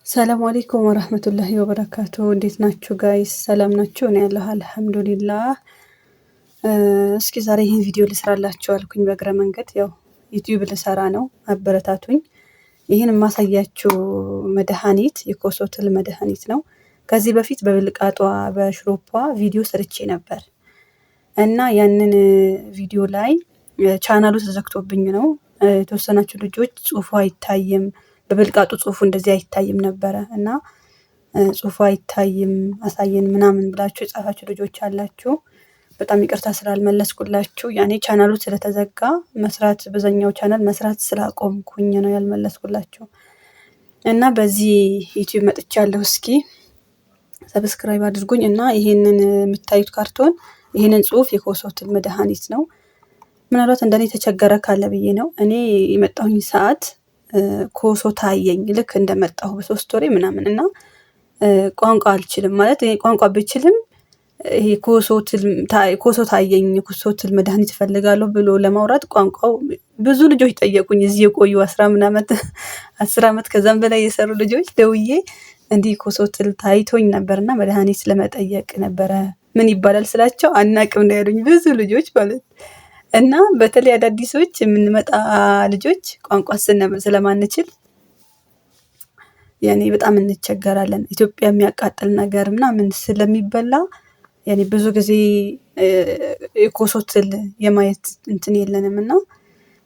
ሰላም አለይኩም ወራህመቱላሂ ወበረካቱ። እንዴት ናችሁ ጋይስ? ሰላም ናችሁ? እኔ ያለሁ አልሐምዱሊላህ። እስኪ ዛሬ ይህን ቪዲዮ ልስራላችሁ አልኩኝ በእግረ መንገድ። ያው ዩቲዩብ ልሰራ ነው፣ አበረታቱኝ። ይህን የማሳያችሁ መድኃኒት የኮሶ ትል መድኃኒት ነው። ከዚህ በፊት በብልቃጧ በሽሮፓ ቪዲዮ ሰርቼ ነበር እና ያንን ቪዲዮ ላይ ቻናሉ ተዘግቶብኝ ነው። የተወሰናችሁ ልጆች ጽሁፉ አይታይም፣ በብልቃጡ ጽሁፉ እንደዚህ አይታይም ነበረ እና ጽሁፉ አይታይም አሳየን ምናምን ብላችሁ የጻፋችሁ ልጆች አላችሁ። በጣም ይቅርታ ስላልመለስኩላችሁ። ያኔ ቻናሉ ስለተዘጋ መስራት በዛኛው ቻናል መስራት ስላቆምኩኝ ነው ያልመለስኩላችሁ እና በዚህ ዩቲዩብ መጥቻለሁ። እስኪ ሰብስክራይብ አድርጉኝ እና ይሄንን የምታዩት ካርቶን ይሄንን ጽሁፍ የኮሶ ትል መድኃኒት ነው። ምናልባት እንደኔ ተቸገረ ካለ ብዬ ነው። እኔ የመጣሁኝ ሰዓት ኮሶ ታየኝ ልክ እንደመጣሁ በ3 ወሬ ምናምን እና ቋንቋ አልችልም ማለት ይሄ ቋንቋ ብችልም ይሄ ኮሶ ታየኝ ኮሶ ትል መድኃኒት እፈልጋለሁ ብሎ ለማውራት ቋንቋው ብዙ ልጆች ጠየቁኝ። እዚህ የቆዩ 10 ዓመት ከዛም በላይ የሰሩ ልጆች ደውዬ እንዲህ ኮሶ ትል ታይቶኝ ነበርና መድኃኒት ለመጠየቅ ነበረ ምን ይባላል ስላቸው አናቅም ነው ያሉኝ ብዙ ልጆች ማለት እና በተለይ አዳዲሶች የምንመጣ ልጆች ቋንቋ ስለማንችል ያኔ በጣም እንቸገራለን። ኢትዮጵያ የሚያቃጥል ነገር ምናምን ስለሚበላ ያኔ ብዙ ጊዜ የኮሶ ትል የማየት እንትን የለንም እና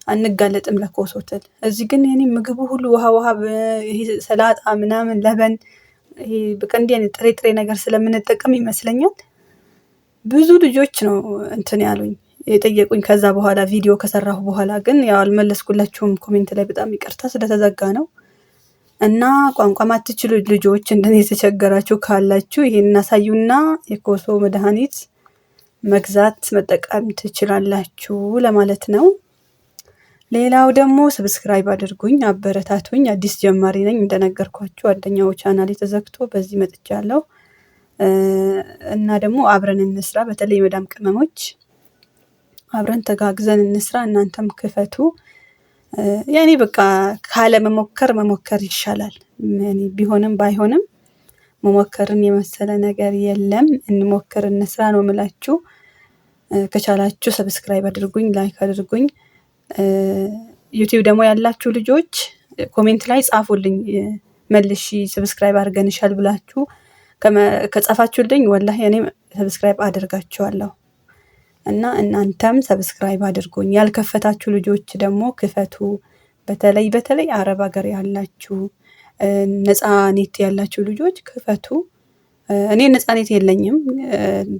አንጋለጥም ለኮሶ ትል። እዚህ ግን ያኔ ምግቡ ሁሉ ውሃ ይሄ ሰላጣ ምናምን ለበን ይሄ በቃ እንዲህ አይነት ጥሬ ነገር ስለምንጠቀም ይመስለኛል ብዙ ልጆች ነው እንትን ያሉኝ የጠየቁኝ። ከዛ በኋላ ቪዲዮ ከሰራሁ በኋላ ግን ያው አልመለስኩላችሁም ኮሜንት ላይ በጣም ይቅርታ ስለተዘጋ ነው። እና ቋንቋ ማትችሉ ልጆች እንደኔ የተቸገራችሁ ካላችሁ ይሄን አሳዩና የኮሶ መድኃኒት መግዛት መጠቀም ትችላላችሁ ለማለት ነው። ሌላው ደግሞ ሰብስክራይብ አድርጉኝ፣ አበረታቱኝ። አዲስ ጀማሪ ነኝ እንደነገርኳችሁ አንደኛው ቻናል ተዘግቶ በዚህ መጥቻለሁ እና ደግሞ አብረን እንስራ። በተለይ መዳም ቅመሞች አብረን ተጋግዘን እንስራ። እናንተም ክፈቱ። ያኔ በቃ ካለ መሞከር ይሻላል። ያኔ ቢሆንም ባይሆንም መሞከርን የመሰለ ነገር የለም። እንሞክር እንስራ ነው የምላችሁ። ከቻላችሁ ሰብስክራይብ አድርጉኝ፣ ላይክ አድርጉኝ። ዩቲዩብ ደግሞ ያላችሁ ልጆች ኮሜንት ላይ ጻፉልኝ መልሺ ሰብስክራይብ አድርገንሻል ብላችሁ ከጻፋችሁልኝ ወላሂ እኔ ሰብስክራይብ አደርጋችኋለሁ እና እናንተም ሰብስክራይብ አድርጉኝ። ያልከፈታችሁ ልጆች ደግሞ ክፈቱ። በተለይ አረብ ሀገር ያላችሁ ነፃ ኔት ያላችሁ ልጆች ክፈቱ። እኔ ነፃ ኔት የለኝም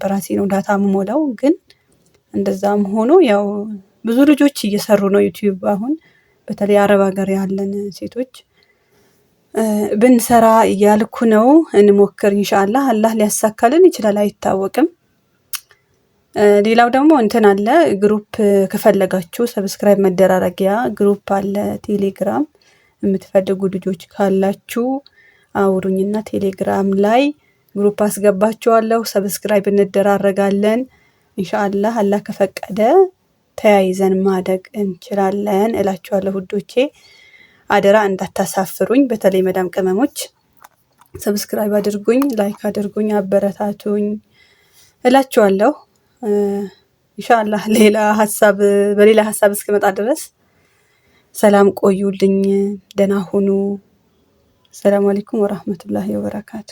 በራሴ ነው ዳታ የምሞላው። ግን እንደዛም ሆኖ ያው ብዙ ልጆች እየሰሩ ነው ዩቲዩብ አሁን በተለይ አረብ ሀገር ያለን ሴቶች ብንሰራ እያልኩ ነው። እንሞክር ኢንሻአላህ። አላህ ሊያሳካልን ይችላል አይታወቅም። ሌላው ደግሞ እንትን አለ ግሩፕ ከፈለጋችሁ ሰብስክራይብ መደራረጊያ ግሩፕ አለ ቴሌግራም። የምትፈልጉ ልጆች ካላችሁ አውሩኝና ቴሌግራም ላይ ግሩፕ አስገባችኋለሁ። ሰብስክራይብ እንደራረጋለን ኢንሻአላህ። አላህ ከፈቀደ ተያይዘን ማደግ እንችላለን እላችኋለሁ ውዶቼ። አደራ እንዳታሳፍሩኝ። በተለይ መዳም ቅመሞች ሰብስክራይብ አድርጉኝ፣ ላይክ አድርጉኝ፣ አበረታቱኝ እላችኋለሁ። ኢንሻአላህ በሌላ ሀሳብ እስከመጣ ድረስ ሰላም ቆዩልኝ፣ ደህና ሁኑ። ሰላም አለይኩም ወራህመቱላሂ ወበረካቱ።